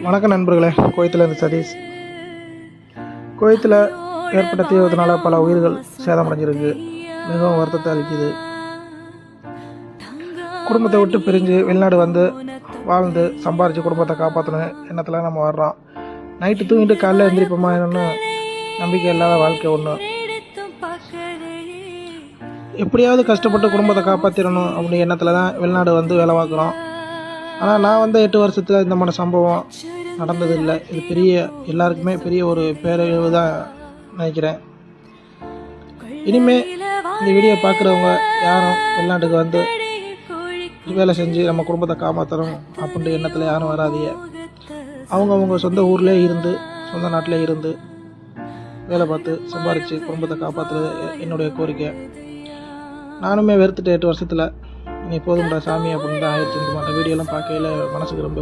வணக்கம் நண்பர்களே, கோயத்திலேருந்து சதீஷ். கோயத்தில் ஏற்பட்ட தீ விபத்தினால பல உயிர்கள் சேதமடைஞ்சிருக்கு. மிகவும் வருத்தத்தை அளிக்குது. குடும்பத்தை விட்டு பிரிஞ்சு வெளிநாடு வந்து வாழ்ந்து சம்பாரித்து குடும்பத்தை காப்பாற்றணும் எண்ணத்தில் நம்ம வர்றோம். நைட்டு தூங்கிட்டு காலையில் எழுந்திரிப்போமா என்னன்னு நம்பிக்கை இல்லாத வாழ்க்கை ஒன்று. எப்படியாவது கஷ்டப்பட்டு குடும்பத்தை காப்பாற்றிடணும் அப்படி எண்ணத்தில் தான் வெளிநாடு வந்து வேலை பார்க்குறோம். ஆனால் நான் வந்த 8 வருஷத்தில் இந்த மாதிரி சம்பவம் நடந்ததில்லை. இது எல்லாருக்குமே பெரிய ஒரு பேரழிவு தான் நினைக்கிறேன். இனிமேல் இந்த வீடியோ பார்க்குறவங்க யாரும் வெளிநாட்டுக்கு வந்து வேலை செஞ்சு நம்ம குடும்பத்தை காப்பாற்றணும் அப்படின்ற எண்ணத்தில் யாரும் வராதீங்க. அவங்க சொந்த ஊர்லேயே இருந்து சொந்த நாட்டிலே இருந்து வேலை பார்த்து சம்பாரித்து குடும்பத்தை காப்பாற்றுறது என்னுடைய கோரிக்கை. நானுமே வெறுத்துட்டு 8 வருஷத்தில் நீ போதும்டா சாமி அப்படின்னு தான் ஆயிடுச்சு. இந்த மாதிரி வீடியோலாம் பார்க்கையில் மனசுக்கு ரொம்ப